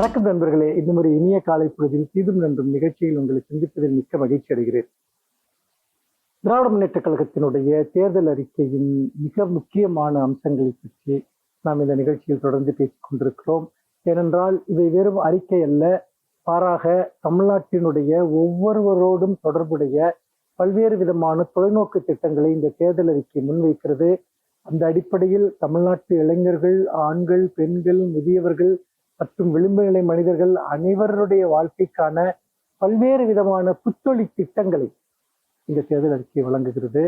வணக்கம் நண்பர்களே. இன்னும் ஒரு இனிய காலை பொழுதில் தீதும் நன்றும் நிகழ்ச்சியில் உங்களை சந்திப்பதில் மிக்க மகிழ்ச்சி அடைகிறேன். திராவிட முன்னேற்ற கழகத்தினுடைய தேர்தல் அறிக்கையின் மிக முக்கியமான அம்சங்களை பற்றி நாம் இந்த நிகழ்ச்சியில் தொடர்ந்து பேசிக் கொண்டிருக்கிறோம். ஏனென்றால் இவை வெறும் அறிக்கை அல்ல, மாறாக தமிழ்நாட்டினுடைய ஒவ்வொருவரோடும் தொடர்புடைய பல்வேறு விதமான தொலைநோக்கு திட்டங்களை இந்த தேர்தல் அறிக்கை முன்வைக்கிறது. அந்த அடிப்படையில் தமிழ்நாட்டு இளைஞர்கள், ஆண்கள், பெண்கள், முதியவர்கள் மற்றும் விளிம்பு நிலை மனிதர்கள் அனைவருடைய வாழ்க்கைக்கான பல்வேறு விதமான புத்தொழி திட்டங்களை இந்த தேர்தல் அறிக்கை வழங்குகிறது.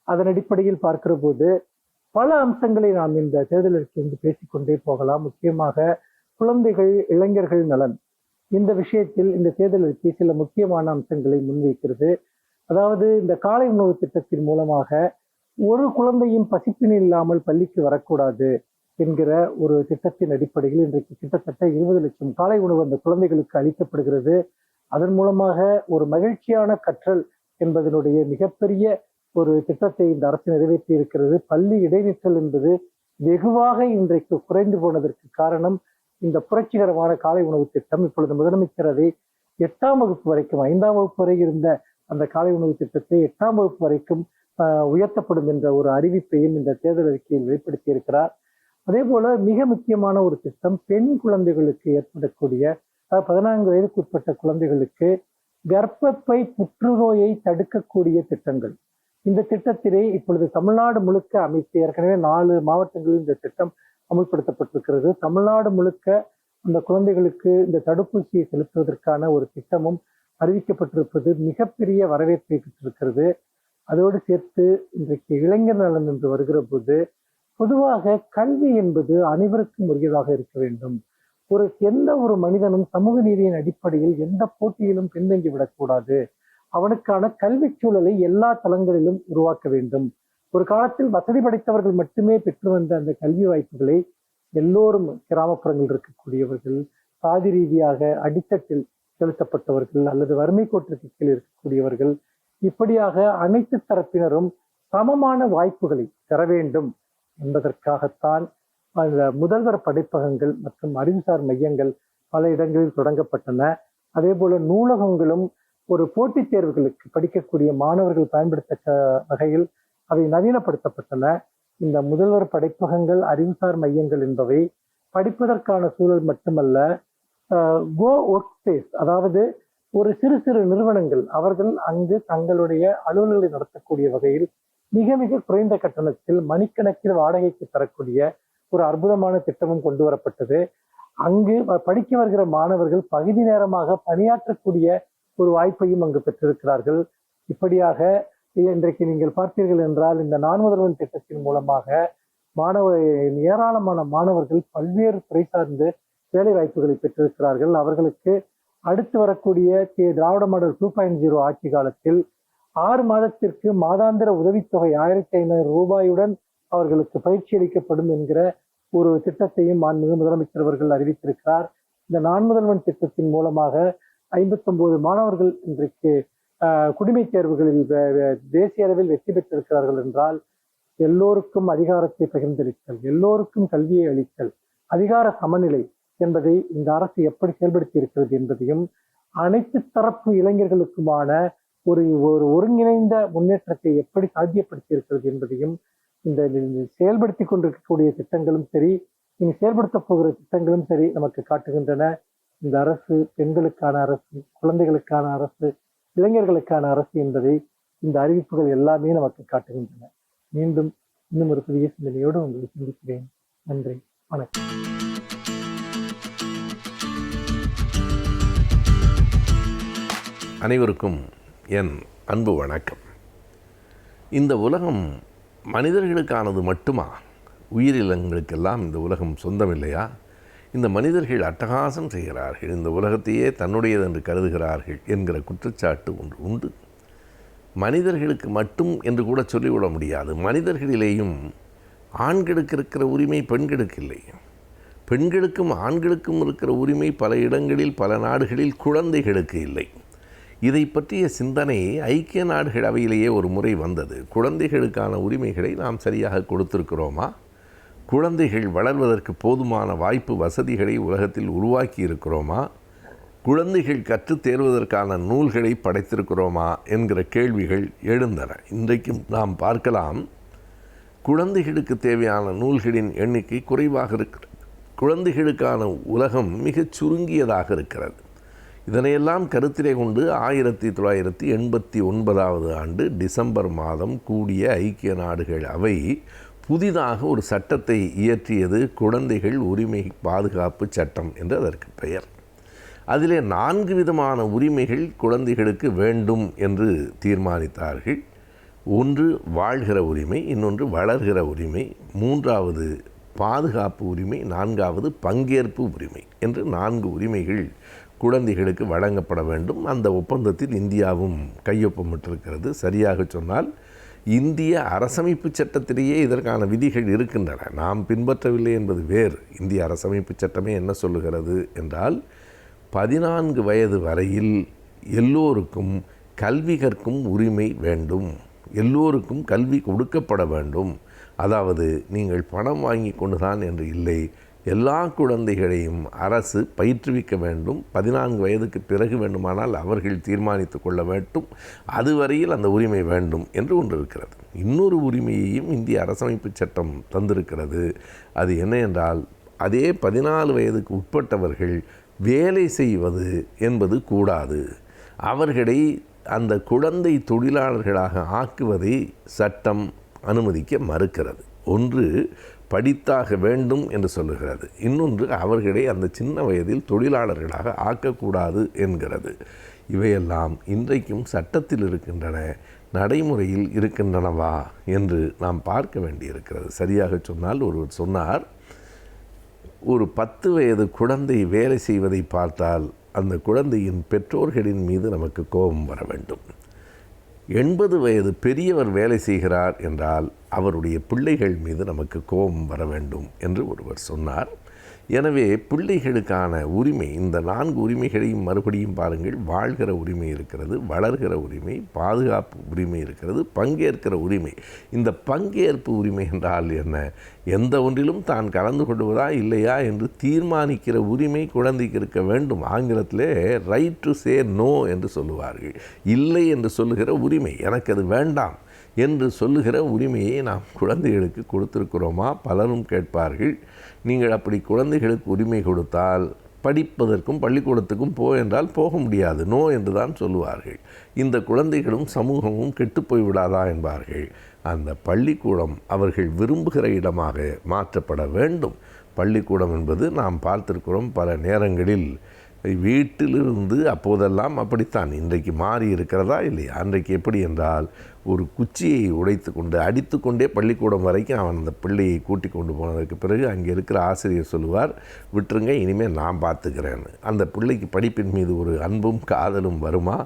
அதன் அடிப்படையில் பார்க்கிற போது பல அம்சங்களை நாம் இந்த தேர்தல் அறிக்கை பேசிக்கொண்டே போகலாம். முக்கியமாக குழந்தைகள், இளைஞர்கள் நலன் இந்த விஷயத்தில் இந்த தேர்தல் அறிக்கை சில முக்கியமான அம்சங்களை முன்வைக்கிறது. அதாவது இந்த காலை உணவு திட்டத்தின் மூலமாக ஒரு குழந்தையும் பசிப்பினி இல்லாமல் பள்ளிக்கு வரக்கூடாது என்கிற ஒரு திட்டத்தின் அடிப்படையில் இன்றைக்கு கிட்டத்தட்ட 20 லட்சம் காலை உணவு அந்த குழந்தைகளுக்கு அளிக்கப்படுகிறது. அதன் மூலமாக ஒரு மகிழ்ச்சியான கற்றல் என்பதனுடைய மிகப்பெரிய ஒரு திட்டத்தை இந்த அரசு நிறைவேற்றி இருக்கிறது. பள்ளி இடைநிற்றல் என்பது வெகுவாக இன்றைக்கு குறைந்து போனதற்கு காரணம் இந்த புரட்சிகரமான காலை உணவு திட்டம். இப்பொழுது முதலமைச்சர் அதை 8ஆம் வகுப்பு வரைக்கும், 5ஆம் வகுப்பு வரை இருந்த அந்த காலை உணவு திட்டத்தை 8ஆம் வகுப்பு வரைக்கும் உயர்த்தப்படும் என்ற ஒரு அறிவிப்பையும் இந்த தேர்தல் அறிக்கையில் வெளிப்படுத்தி இருக்கிறார். அதே போல மிக முக்கியமான ஒரு திட்டம் பெண் குழந்தைகளுக்கு ஏற்படக்கூடிய 14 வயதுக்கு உட்பட்ட குழந்தைகளுக்கு கர்ப்பப்பை புற்றுநோயை தடுக்கக்கூடிய திட்டங்கள். இந்த திட்டத்திலே இப்பொழுது தமிழ்நாடு முழுக்க அமைத்து ஏற்கனவே 4 மாவட்டங்களில் இந்த திட்டம் அமுல்படுத்தப்பட்டிருக்கிறது. தமிழ்நாடு முழுக்க அந்த குழந்தைகளுக்கு இந்த தடுப்பூசியை செலுத்துவதற்கான ஒரு திட்டமும் அறிவிக்கப்பட்டிருப்பது மிகப்பெரிய வரவேற்பை பெற்றிருக்கிறது. அதோடு சேர்த்து இன்றைக்கு இளைஞர் நலன் என்று வருகிற போது பொதுவாக கல்வி என்பது அனைவருக்கும் உரியதாக இருக்க வேண்டும். எந்த ஒரு மனிதனும் சமூக நீதியின் அடிப்படையில் எந்த போட்டியிலும் பின்தங்கி விடக்கூடாது. அவனுக்கான கல்வி சூழலை எல்லா தளங்களிலும் உருவாக்க வேண்டும். ஒரு காலத்தில் வசதி படைத்தவர்கள் மட்டுமே பெற்று வந்த அந்த கல்வி வாய்ப்புகளை எல்லோரும், கிராமப்புறங்களில் இருக்கக்கூடியவர்கள், சாதி ரீதியாக அடித்தட்டில் செலுத்தப்பட்டவர்கள் அல்லது வறுமை கோட்டிற்கு கீழ் இருக்கக்கூடியவர்கள், இப்படியாக அனைத்து தரப்பினரும் சமமான வாய்ப்புகளை பெற வேண்டும் என்பதற்காகத்தான் அந்த முதல்வர் படைப்பகங்கள் மற்றும் அறிவுசார் மையங்கள் பல இடங்களில் தொடங்கப்பட்டன. அதே போல நூலகங்களும் ஒரு போட்டித் தேர்வுகளுக்கு படிக்கக்கூடிய மாணவர்கள் பயன்படுத்த வகையில் அவை நவீனப்படுத்தப்பட்டன. இந்த முதல்வர் படைப்பகங்கள், அறிவுசார் மையங்கள் என்பவை படிப்பதற்கான சூழல் மட்டுமல்ல, கோ ஒர்க் ஸ்பேஸ், அதாவது ஒரு சிறு சிறு நிறுவனங்கள் அவர்கள் அங்கு தங்களுடைய அலுவல்களை நடத்தக்கூடிய வகையில் மிக மிக குறைந்த கட்டணத்தில் மணிக்கணக்கில் வாடகைக்கு தரக்கூடிய ஒரு அற்புதமான திட்டமும் கொண்டு வரப்பட்டது. அங்கு படிக்க வருகிற மாணவர்கள் பகுதி நேரமாக பணியாற்றக்கூடிய ஒரு வாய்ப்பையும் அங்கு பெற்றிருக்கிறார்கள். இப்படியாக இன்றைக்கு நீங்கள் பார்த்தீர்கள் என்றால் இந்த நான் முதல்வன் திட்டத்தின் மூலமாக ஏராளமான மாணவர்கள் பல்வேறு துறை சார்ந்து வேலை வாய்ப்புகளை பெற்றிருக்கிறார்கள். அவர்களுக்கு அடுத்து வரக்கூடிய திராவிட மாடல் 2.0 ஆட்சி காலத்தில் 6 மாதத்திற்கு மாதாந்திர உதவித்தொகை 1500 ரூபாயுடன் அவர்களுக்கு பயிற்சி அளிக்கப்படும் என்கிற ஒரு திட்டத்தையும் மாண்புமிகு முதலமைச்சர் அவர்கள் அறிவித்திருக்கிறார். இந்த நான் முதல்வன் திட்டத்தின் மூலமாக 59 மாணவர்கள் இன்றைக்கு குடிமை தேர்வுகளில் தேசிய அளவில் வெற்றி பெற்றிருக்கிறார்கள் என்றால், எல்லோருக்கும் அதிகாரத்தை பகிர்ந்தளித்தல், எல்லோருக்கும் கல்வியை அளித்தல், அதிகார சமநிலை என்பதை இந்த அரசு எப்படி செயல்படுத்தி இருக்கிறது என்பதையும், அனைத்து தரப்பு இளைஞர்களுக்குமான ஒரு ஒருங்கிணைந்த முன்னேற்றத்தை எப்படி சாத்தியப்படுத்தி இருக்கிறது என்பதையும் இந்த செயல்படுத்தி கொண்டிருக்கக்கூடிய திட்டங்களும் சரி, இனி செயல்படுத்த போகிற திட்டங்களும் சரி நமக்கு காட்டுகின்றன. இந்த அரசு பெண்களுக்கான அரசு, குழந்தைகளுக்கான அரசு, இளைஞர்களுக்கான அரசு என்பதை இந்த அறிவிப்புகள் எல்லாமே நமக்கு காட்டுகின்றன. மீண்டும் இன்னும் ஒரு புதிய சிந்தனையோடு உங்களை சந்திக்கிறேன். நன்றி, வணக்கம். அனைவருக்கும் என் அன்பு வணக்கம். இந்த உலகம் மனிதர்களுக்கானது மட்டுமா? உயிரினங்களுக்கெல்லாம் இந்த உலகம் சொந்தமில்லையா? இந்த மனிதர்கள் அட்டகாசம் செய்கிறார்கள், இந்த உலகத்தையே தன்னுடையது என்று கருதுகிறார்கள் என்கிற குற்றச்சாட்டு ஒன்று உண்டு. மனிதர்களுக்கு மட்டும் என்று கூட சொல்லிவிட முடியாது. மனிதர்களிலேயும் ஆண்களுக்கு இருக்கிற உரிமை பெண்களுக்கு இல்லை. பெண்களுக்கும் ஆண்களுக்கும் இருக்கிற உரிமை பல இடங்களில், பல நாடுகளில் குழந்தைகளுக்கு இல்லை. இதை பற்றிய சிந்தனை ஐக்கிய நாடுகள் அவையிலேயே ஒரு முறை வந்தது. குழந்தைகளுக்கான உரிமைகளை நாம் சரியாக கொடுத்திருக்கிறோமா? குழந்தைகள் வளர்வதற்கு போதுமான வாய்ப்பு வசதிகளை உலகத்தில் உருவாக்கி இருக்கிறோமா? குழந்தைகள் கற்றுத் தேர்வதற்கான நூல்களை படைத்திருக்கிறோமா என்கிற கேள்விகள் எழுந்தன. இன்றைக்கும் நாம் பார்க்கலாம், குழந்தைகளுக்கு தேவையான நூல்களின் எண்ணிக்கை குறைவாக இருக்கிறது. குழந்தைகளுக்கான உலகம் மிகச் சுருங்கியதாக இருக்கிறது. இதனையெல்லாம் கருத்திலே கொண்டு 1989 ஆண்டு டிசம்பர் மாதம் கூடிய ஐக்கிய நாடுகள் அவை புதிதாக ஒரு சட்டத்தை இயற்றியது. குழந்தைகள் உரிமை பாதுகாப்பு சட்டம் என்று அதற்கு பெயர். அதிலே 4 விதமான உரிமைகள் குழந்தைகளுக்கு வேண்டும் என்று தீர்மானித்தார்கள். ஒன்று வாழ்கிற உரிமை, இன்னொன்று வளர்கிற உரிமை, மூன்றாவது பாதுகாப்பு உரிமை, நான்காவது பங்கேற்பு உரிமை என்று 4 உரிமைகள் குழந்தைகளுக்கு வழங்கப்பட வேண்டும். அந்த ஒப்பந்தத்தில் இந்தியாவும் கையொப்பமிட்டிருக்கிறது. சரியாக சொன்னால் இந்திய அரசமைப்பு சட்டத்திலேயே இதற்கான விதிகள் இருக்கின்றன. நாம் பின்பற்றவில்லை என்பது வேறு. இந்திய அரசமைப்பு சட்டமே என்ன சொல்லுகிறது என்றால், 14 வயது வரையில் எல்லோருக்கும் கல்வி கற்கும் உரிமை வேண்டும், எல்லோருக்கும் கல்வி கொடுக்கப்பட வேண்டும். அதாவது நீங்கள் பணம் வாங்கி கொண்டுதான் என்று இல்லை, எல்லா குழந்தைகளையும் அரசு பயிற்றுவிக்க வேண்டும். 14 வயதுக்கு பிறகு வேண்டுமானால் அவர்கள் தீர்மானித்து கொள்ள வேண்டும். அதுவரையில் அந்த உரிமை வேண்டும் என்று ஒன்று இருக்கிறது. இன்னொரு உரிமையையும் இந்திய அரசமைப்பு சட்டம் தந்திருக்கிறது. அது என்ன என்றால், அதே 14 வயதுக்கு உட்பட்டவர்கள் வேலை செய்வது என்பது கூடாது. அவர்களை அந்த குழந்தை தொழிலாளர்களாக ஆக்குவதை சட்டம் அனுமதிக்க மறுக்கிறது. ஒன்று படித்தாக வேண்டும் என்று சொல்லுகிறது, இன்னொன்று அவர்களை அந்த சின்ன வயதில் தொழிலாளர்களாக ஆக்கக்கூடாது என்கிறது. இவையெல்லாம் இன்றைக்கும் சட்டத்தில் இருக்கின்றன, நடைமுறையில் இருக்கின்றனவா என்று நாம் பார்க்க வேண்டியிருக்கிறது. சரியாக சொன்னால், ஒருவர் சொன்னார், ஒரு 10 வயது குழந்தை வேலை செய்வதை பார்த்தால் அந்த குழந்தையின் பெற்றோர்களின் மீது நமக்கு கோபம் வர வேண்டும். 80 வயது பெரியவர் வேலை செய்கிறார் என்றால் அவருடைய பிள்ளைகள் மீது நமக்கு கோபம் வர வேண்டும் என்று ஒருவர் சொன்னார். எனவே பிள்ளைகளுக்கான உரிமை, இந்த 4 உரிமைகளையும் மறுபடியும் பாருங்கள். வாழ்கிற உரிமை இருக்கிறது, வளர்கிற உரிமை, பாதுகாப்பு உரிமை இருக்கிறது, பங்கேற்கிற உரிமை. இந்த பங்கேற்பு உரிமை என்றால் என்ன? எந்த ஒன்றிலும் தான் கலந்து கொள்வதா இல்லையா என்று தீர்மானிக்கிற உரிமை குழந்தைக்கு இருக்க வேண்டும். ஆங்கிலத்திலே ரைட் டு சே நோ என்று சொல்லுவார்கள். இல்லை என்று சொல்லுகிற உரிமை, எனக்கு அது வேண்டாம் என்று சொல்லுகிற உரிமையை நாம் குழந்தைகளுக்கு கொடுத்திருக்கிறோமா? பலரும் கேட்பார்கள். நீங்கள் அப்படி குழந்தைகளுக்கு உரிமை கொடுத்தால் படிப்பதற்கும் பள்ளிக்கூடத்துக்கும் என்றால் போக முடியாது, நோ என்று தான் சொல்லுவார்கள். இந்த குழந்தைகளும் சமூகமும் கெட்டுப்போய் விடாதா என்பார்கள். அந்த பள்ளிக்கூடம் அவர்கள் விரும்புகிற இடமாக மாற்றப்பட வேண்டும். பள்ளிக்கூடம் என்பது நாம் பார்த்திருக்கிறோம் பல நேரங்களில் வீட்டிலிருந்து, அப்போதெல்லாம் அப்படித்தான், இன்றைக்கு மாறி இருக்கிறதா இல்லையா? அன்றைக்கு எப்படி என்றால், ஒரு குச்சியை உடைத்து கொண்டு அடித்து கொண்டே பள்ளிக்கூடம் வரைக்கும் அவன் அந்த பிள்ளையை கூட்டி கொண்டு போனதற்கு பிறகு அங்கே இருக்கிற ஆசிரியர் சொல்லுவார், விட்டுருங்க, இனிமேல் நான் பார்த்துக்கிறேன்னு. அந்த பிள்ளைக்கு படிப்பின் மீது ஒரு அன்பும் காதலும் வருமா?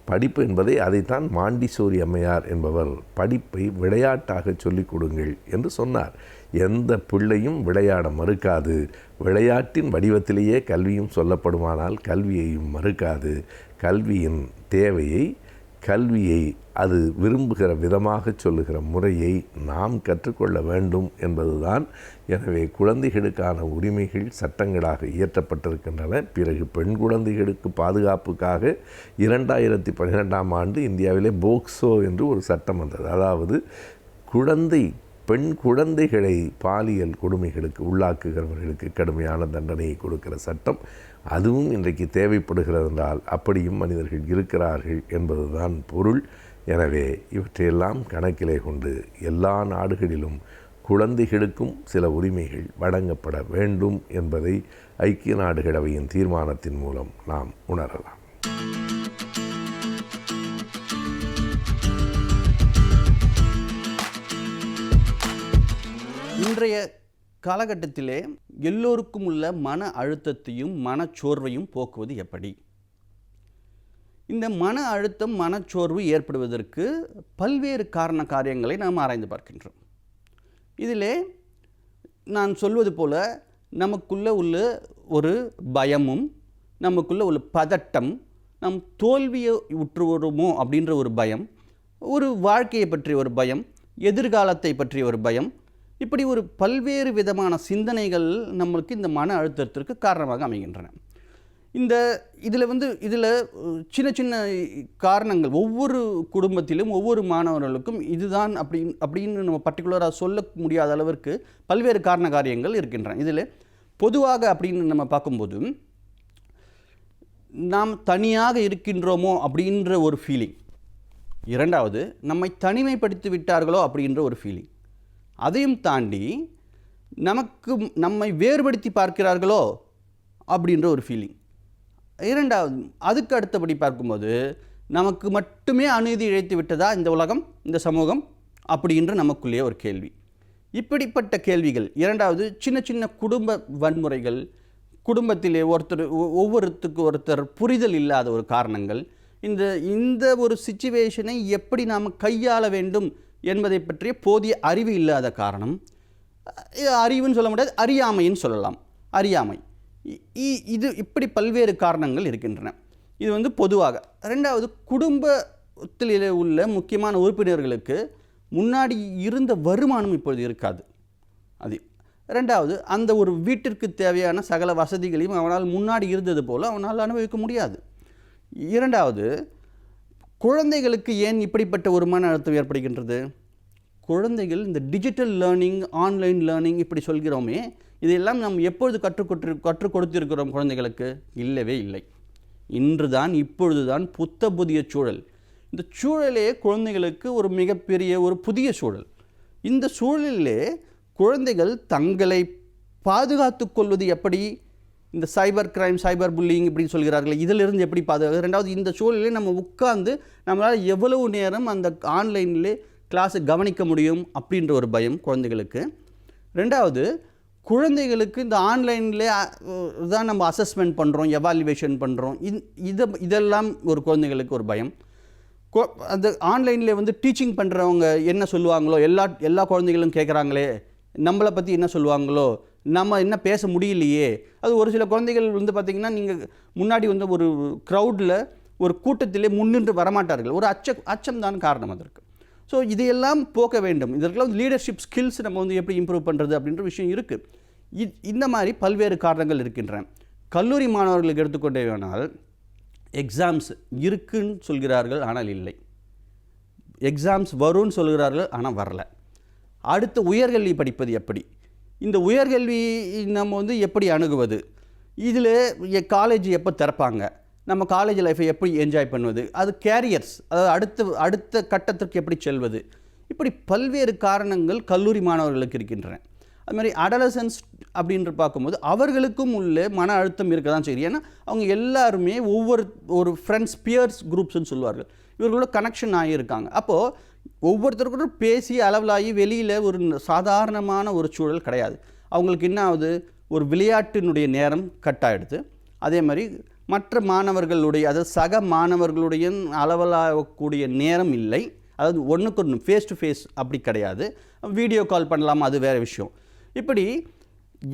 படிப்பு என்பதை அதைத்தான் மாண்டிசோரி அம்மையார் என்பவர் படிப்பை விளையாட்டாக சொல்லிக் கொடுங்கள் என்று சொன்னார். எந்த பிள்ளையும் விளையாட மறுக்காது. விளையாட்டின் வடிவத்திலேயே கல்வியும் சொல்லப்படுமானால் கல்வியையும் மறுக்காது. கல்வியின் தேவையை, கல்வியை அது விரும்புகிற விதமாக சொல்லுகிற முறையை நாம் கற்றுக்கொள்ள வேண்டும் என்பதுதான். எனவே குழந்தைகளுக்கான உரிமைகள் சட்டங்களாக இயற்றப்பட்டிருக்கின்றன. பிறகு பெண் குழந்தைகளுக்கு பாதுகாப்புக்காக 2012ஆம் ஆண்டு இந்தியாவிலே போக்சோ என்று ஒரு சட்டம் வந்தது. அதாவது பெண் குழந்தைகளை பாலியல் கொடுமைகளுக்கு உள்ளாக்குகிறவர்களுக்கு கடுமையான தண்டனையை கொடுக்கிற சட்டம். அதுவும் இன்றைக்கு தேவைப்படுகிறது என்றால் அப்படியும் மனிதர்கள் இருக்கிறார்கள் என்பதுதான் பொருள். எனவே இவற்றையெல்லாம் கணக்கிலே கொண்டு எல்லா நாடுகளிலும் குழந்தைகளுக்கும் சில உரிமைகள் வழங்கப்பட வேண்டும் என்பதை ஐக்கிய நாடுகள் அவையின் தீர்மானத்தின் மூலம் நாம் உணரலாம். இன்றைய காலகட்டத்திலே எல்லோருக்கும் உள்ள மன அழுத்தத்தையும் மனச்சோர்வையும் போக்குவது எப்படி? இந்த மன அழுத்தம், மனச்சோர்வு ஏற்படுவதற்கு பல்வேறு காரியங்களை நாம் ஆராய்ந்து பார்க்கின்றோம். இதிலே நான் சொல்வது போல நமக்குள்ள உள்ள ஒரு பயமும், நமக்குள்ள உள்ள பதட்டம், நம் தோல்வியை உற்றுவருமோ அப்படின்ற ஒரு பயம், ஒரு வாழ்க்கையை பற்றிய ஒரு பயம், எதிர்காலத்தை பற்றிய ஒரு பயம், இப்படி ஒரு பல்வேறு விதமான சிந்தனைகள் நம்மளுக்கு இந்த மன அழுத்தத்திற்கு காரணமாக அமைகின்றன. இதில் சின்ன சின்ன காரணங்கள் ஒவ்வொரு குடும்பத்திலும் ஒவ்வொரு மாணவர்களுக்கும் இதுதான் அப்படின்னு நம்ம பர்டிகுலராக சொல்ல முடியாத அளவிற்கு பல்வேறு காரண காரியங்கள் இருக்கின்றன. இதில் பொதுவாக அப்படின்னு நம்ம பார்க்கும்போது நாம் தனியாக இருக்கின்றோமோ அப்படின்ற ஒரு ஃபீலிங், இரண்டாவது நம்மை தனிமைப்படுத்தி விட்டார்களோ அப்படின்ற ஒரு ஃபீலிங், அதையும் தாண்டி நம்மை வேறுபடுத்தி பார்க்கிறார்களோ அப்படின்ற ஒரு ஃபீலிங், இரண்டாவது அதுக்கு அடுத்தபடி பார்க்கும்போது நமக்கு மட்டுமே அநீதி இழைத்து விட்டதா இந்த உலகம், இந்த சமூகம் அப்படின்ற நமக்குள்ளே ஒரு கேள்வி. இப்படிப்பட்ட கேள்விகள். இரண்டாவது சின்ன சின்ன குடும்ப வன்முறைகள், குடும்பத்திலே ஒவ்வொருத்துக்கு ஒருத்தர் புரிதல் இல்லாத ஒரு காரணங்கள், இந்த ஒரு சிச்சுவேஷனை எப்படி நாம் கையாள வேண்டும் என்பதை பற்றிய போதிய அறிவு இல்லாத காரணம், அறிவுன்னு சொல்ல முடியாது, அறியாமைன்னு சொல்லலாம், அறியாமை. இப்படி பல்வேறு காரணங்கள் இருக்கின்றன. இது பொதுவாக. ரெண்டாவது, குடும்பத்தில் உள்ள முக்கியமான உறுப்பினர்களுக்கு முன்னாடி இருந்த வருமானம் இப்பொழுது இருக்காது. அது ரெண்டாவது, அந்த ஒரு வீட்டிற்கு தேவையான சகல வசதிகளையும் அவனால் முன்னாடி இருந்தது போல் அவனால் அனுபவிக்க முடியாது. இரண்டாவது, குழந்தைகளுக்கு ஏன் இப்படிப்பட்ட ஒரு மன அழுத்தம் ஏற்படுகின்றது? குழந்தைகள் இந்த டிஜிட்டல் லேர்னிங், ஆன்லைன் லேர்னிங் இப்படி சொல்கிறோமே, இதையெல்லாம் நாம் எப்பொழுது கற்றுக் கொடுத்திருக்கிறோம் குழந்தைகளுக்கு? இல்லவே இல்லை. இப்பொழுது தான் புதிய சூழல். இந்த சூழலே குழந்தைகளுக்கு ஒரு மிகப்பெரிய ஒரு புதிய சூழல். இந்த சூழலிலே குழந்தைகள் தங்களை பாதுகாத்து கொள்வது எப்படி? இந்த சைபர் கிரைம், சைபர் புல்லிங் இப்படின்னு சொல்கிறார்கள், இதிலிருந்து எப்படி பாதுகாக்க? ரெண்டாவது, இந்த சூழலிலே நம்ம உட்கார்ந்து நம்மளால் எவ்வளவு நேரம் அந்த ஆன்லைனிலே கிளாஸை கவனிக்க முடியும் அப்படின்ற ஒரு பயம் குழந்தைகளுக்கு. ரெண்டாவது, குழந்தைகளுக்கு இந்த ஆன்லைனில் தான் நம்ம அசஸ்மெண்ட் பண்ணுறோம், எவாலுவேஷன் பண்ணுறோம், இதெல்லாம் ஒரு குழந்தைகளுக்கு ஒரு பயம். அந்த ஆன்லைனில் டீச்சிங் பண்ணுறவங்க என்ன சொல்லுவாங்களோ, எல்லா குழந்தைகளும் கேட்குறாங்களே, நம்மளை பற்றி என்ன சொல்லுவாங்களோ, நம்ம என்ன பேச முடியலையே. அது ஒரு சில குழந்தைகள் பார்த்திங்கன்னா, நீங்கள் முன்னாடி ஒரு க்ரௌடில் ஒரு கூட்டத்திலே முன்னின்று வரமாட்டார்கள். ஒரு அச்சம் தான் காரணம் அதற்கு. ஸோ இதையெல்லாம் போக்க வேண்டும். இதற்கெல்லாம் லீடர்ஷிப் ஸ்கில்ஸ் நம்ம எப்படி இம்ப்ரூவ் பண்ணுறது அப்படின்ற விஷயம் இருக்குது. இந்த மாதிரி பல்வேறு காரணங்கள் இருக்கின்றன. கல்லூரி மாணவர்களுக்கு எடுத்துக்கொண்டே வேணால் எக்ஸாம்ஸ் இருக்குன்னு சொல்கிறார்கள், ஆனால் இல்லை. எக்ஸாம்ஸ் வரும்னு சொல்கிறார்கள், ஆனால் வரல. அடுத்து உயர்கல்வி படிப்பது எப்படி? இந்த உயர்கல்வி நம்ம எப்படி அணுகுவது? இதில் காலேஜ் எப்போ திறப்பாங்க? நம்ம காலேஜ் லைஃப்பை எப்படி என்ஜாய் பண்ணுவது? அது கேரியர்ஸ், அதாவது அடுத்த கட்டத்திற்கு எப்படி செல்வது? இப்படி பல்வேறு காரணங்கள் கல்லூரி மாணவர்களுக்கு இருக்கின்றன. அதுமாதிரி அடலசன்ஸ் அப்படின்னு பார்க்கும்போது அவர்களுக்கும் உள்ள மன அழுத்தம் இருக்க தான் சரி. ஏன்னா அவங்க எல்லாருமே ஒரு ஃப்ரெண்ட்ஸ், பியர்ஸ் குரூப்ஸ்ன்னு சொல்லுவார்கள், இவர்களோட கனெக்ஷன் ஆகியிருக்காங்க. அப்போது ஒவ்வொருத்தருக்கும் பேசி அளவலாகி வெளியில் ஒரு சாதாரணமான ஒரு சூழல் கிடையாது. அவங்களுக்கு என்ன ஆகுது? ஒரு விளையாட்டினுடைய நேரம் கட் ஆகிடுது. அதே மாதிரி மற்ற மாணவர்களுடைய, அதாவது சக மாணவர்களுடைய அளவலாகக்கூடிய நேரம் இல்லை. அதாவது ஒன்றுக்கு ஒன்று ஃபேஸ் டு ஃபேஸ் அப்படி கிடையாது. வீடியோ கால் பண்ணலாம், அது வேறு விஷயம். இப்படி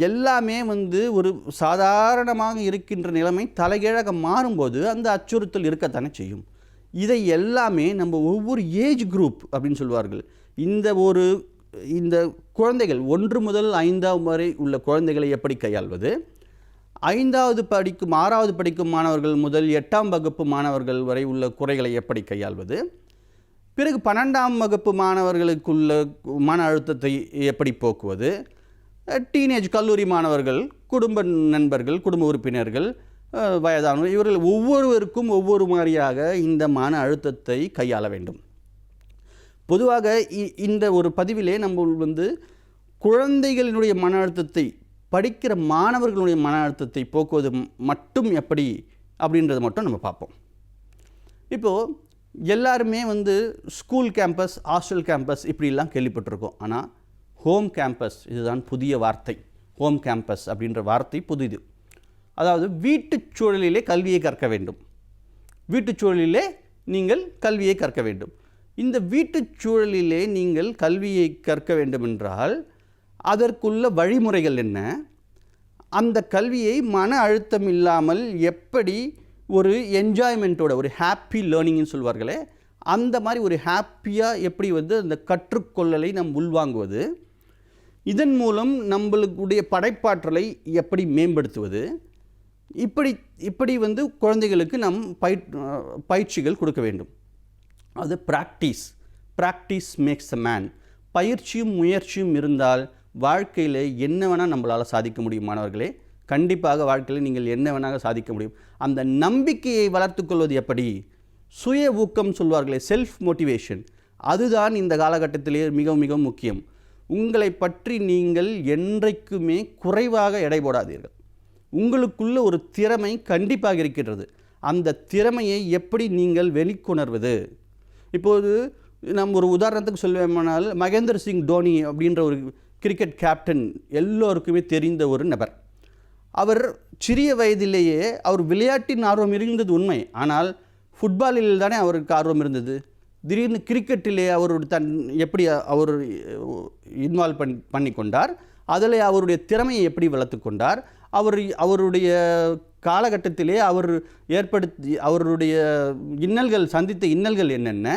எல்லாமே ஒரு சாதாரணமாக இருக்கின்ற நிலைமை தலைகீழாக மாறும்போது அந்த அச்சுறுத்தல் இருக்கத்தானே செய்யும். இதை எல்லாமே நம்ம ஒவ்வொரு ஏஜ் குரூப் அப்படின்னு சொல்வார்கள், இந்த குழந்தைகள் 1 முதல் 5ஆம் வரை உள்ள குழந்தைகளை எப்படி கையாள்வது, 5வது படிக்கும் 6வது படிக்கும் மாணவர்கள் முதல் 8ஆம் வகுப்பு மாணவர்கள் வரை உள்ள குறைகளை எப்படி கையாள்வது, பிறகு 12ஆம் வகுப்பு மாணவர்களுக்குள்ள மன அழுத்தத்தை எப்படி போக்குவது, டீனேஜ் கல்லூரி மாணவர்கள், குடும்ப நண்பர்கள், குடும்ப உறுப்பினர்கள், வயதானவர், இவர்கள் ஒவ்வொருவருக்கும் ஒவ்வொரு மாதிரியாக இந்த மன அழுத்தத்தை கையாள வேண்டும். பொதுவாக இந்த ஒரு பதிவிலே நம்ம குழந்தைகளினுடைய மன அழுத்தத்தை, படிக்கிற மாணவர்களுடைய மன அழுத்தத்தை போக்குவது மட்டும் எப்படி அப்படின்றத மட்டும் நம்ம பார்ப்போம். இப்போது எல்லாருமே ஸ்கூல் கேம்பஸ், ஹாஸ்டல் கேம்பஸ் இப்படிலாம் கேள்விப்பட்டிருக்கோம். ஆனால் ஹோம் கேம்பஸ், இதுதான் புதிய வார்த்தை. ஹோம் கேம்பஸ் அப்படின்ற வார்த்தை புதிது. அதாவது வீட்டுச் சூழலிலே கல்வியை கற்க வேண்டும். வீட்டுச் சூழலிலே நீங்கள் கல்வியை கற்க வேண்டும். இந்த வீட்டுச் சூழலிலே நீங்கள் கல்வியை கற்க வேண்டுமென்றால் அதற்குள்ள வழிமுறைகள் என்ன? அந்த கல்வியை மன அழுத்தம் இல்லாமல் எப்படி ஒரு என்ஜாய்மெண்ட்டோட, ஒரு ஹாப்பி லேர்னிங்னு சொல்வார்களே, அந்த மாதிரி ஒரு ஹாப்பியாக எப்படி அந்த கற்றுக்கொள்ளலை நாம் உள்வாங்குவது? இதன் மூலம் நம்மளுடைய படைப்பாற்றலை எப்படி மேம்படுத்துவது, இப்படி வந்து குழந்தைகளுக்கு நாம் பயிற்சிகள் கொடுக்க வேண்டும். அது ப்ராக்டிஸ் மேக்ஸ் அ மேன். பயிற்சியும் முயற்சியும் இருந்தால் வாழ்க்கையில் என்ன வேணால் நம்மளால் சாதிக்க முடியும் மாணவர்களே. கண்டிப்பாக வாழ்க்கையில் நீங்கள் என்ன வேணால் சாதிக்க முடியும். அந்த நம்பிக்கையை வளர்த்துக்கொள்வது எப்படி? சுய ஊக்கம் சொல்வார்களே, செல்ஃப் மோட்டிவேஷன், அதுதான் இந்த காலகட்டத்திலே மிக மிக முக்கியம். உங்களை பற்றி நீங்கள் என்றைக்குமே குறைவாக எடை போடாதீர்கள். உங்களுக்குள்ள ஒரு திறமை கண்டிப்பாக இருக்கின்றது. அந்த திறமையை எப்படி நீங்கள் வெளிக்கொணர்வது? இப்போது நம்ம ஒரு உதாரணத்துக்கு சொல்வேமானால், மகேந்திர சிங் தோனி அப்படின்ற ஒரு கிரிக்கெட் கேப்டன் எல்லோருக்குமே தெரிந்த ஒரு நபர். அவர் சிறிய வயதிலேயே அவர் விளையாட்டின் ஆர்வம் இருந்தது உண்மை. ஆனால் ஃபுட்பாலில் தானே அவருக்கு ஆர்வம் இருந்தது. திடீர்னு கிரிக்கெட்டிலே எப்படி அவர் இன்வால்வ் பண்ணி கொண்டார், அதில் அவருடைய திறமையை எப்படி வளர்த்து கொண்டார், அவருடைய காலகட்டத்திலே அவருடைய சந்தித்த இன்னல்கள் என்னென்ன,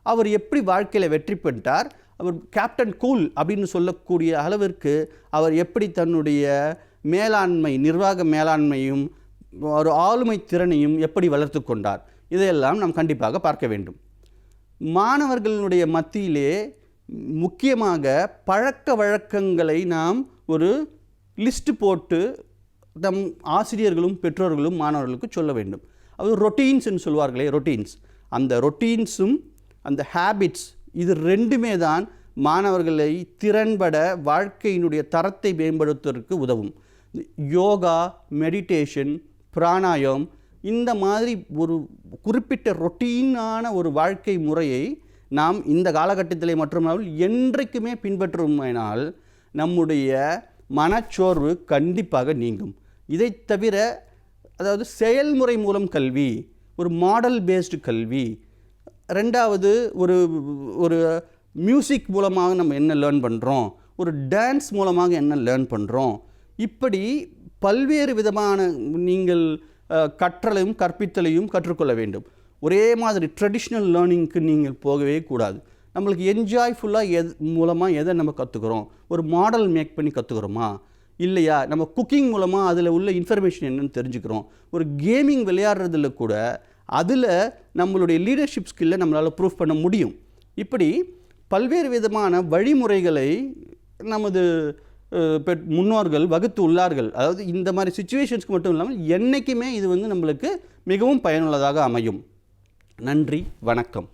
அவர் எப்படி வாழ்க்கையில் வெற்றி பெற்றார், அவர் கேப்டன் கூல் அப்படின்னு சொல்லக்கூடிய அளவிற்கு அவர் எப்படி தன்னுடைய நிர்வாக மேலாண்மையும் ஒரு ஆளுமை திறனையும் எப்படி வளர்த்து கொண்டார், இதையெல்லாம் நாம் கண்டிப்பாக பார்க்க வேண்டும். மாணவர்களுடைய மத்தியிலே முக்கியமாக பழக்க வழக்கங்களை நாம் ஒரு லிஸ்ட் போட்டு நம் ஆசிரியர்களும் பெற்றோர்களும் மாணவர்களுக்கு சொல்ல வேண்டும். அது ரொட்டீன்ஸ்ன்னு சொல்வார்களே, ரொட்டீன்ஸ். அந்த ரொட்டீன்ஸும் அந்த ஹேபிட்ஸ், இது ரெண்டுமே தான் மாணவர்களை திறன்பட வாழ்க்கையினுடைய தரத்தை மேம்படுத்துவதற்கு உதவும். யோகா, மெடிடேஷன், பிராணாயம், இந்த மாதிரி ஒரு குறிப்பிட்ட ரொட்டீனான ஒரு வாழ்க்கை முறையை நாம் இந்த காலகட்டத்திலே மட்டுமல்ல என்றைக்குமே பின்பற்றுமானால் நம்முடைய மனச்சோர்வு கண்டிப்பாக நீங்கும். இதை தவிர, அதாவது செயல்முறை மூலம் கல்வி, ஒரு மாடல் பேஸ்டு கல்வி, ரெண்டாவது ஒரு மியூசிக் மூலமாக நம்ம என்ன லேர்ன் பண்ணுறோம், ஒரு டான்ஸ் மூலமாக என்ன லேர்ன் பண்ணுறோம், இப்படி பல்வேறு விதமான நீங்கள் கற்றலையும் கற்பித்தலையும் கற்றுக்கொள்ள வேண்டும். ஒரே மாதிரி ட்ரெடிஷ்னல் லேர்னிங்க்கு நீங்கள் போகவே கூடாது. நம்மளுக்கு என்ஜாய்ஃபுல்லாக மூலமாக எதை நம்ம கற்றுக்குறோம், ஒரு மாடல் மேக் பண்ணி கற்றுக்குறோமா இல்லையா, நம்ம குக்கிங் மூலமாக அதில் உள்ள இன்ஃபர்மேஷன் என்னென்னு தெரிஞ்சுக்கிறோம், ஒரு கேமிங் விளையாடுறதுல கூட அதில் நம்மளுடைய லீடர்ஷிப் ஸ்கில்லை நம்மளால் ப்ரூவ் பண்ண முடியும். இப்படி பல்வேறு விதமான வழிமுறைகளை நமது முன்னோர்கள் வகுத்து உள்ளார்கள். அதாவது இந்த மாதிரி சிச்சுவேஷன்ஸ்க்கு மட்டும் இல்லாமல் என்றைக்குமே இது வந்து நம்மளுக்கு மிகவும் பயனுள்ளதாக அமையும். நன்றி, வணக்கம்.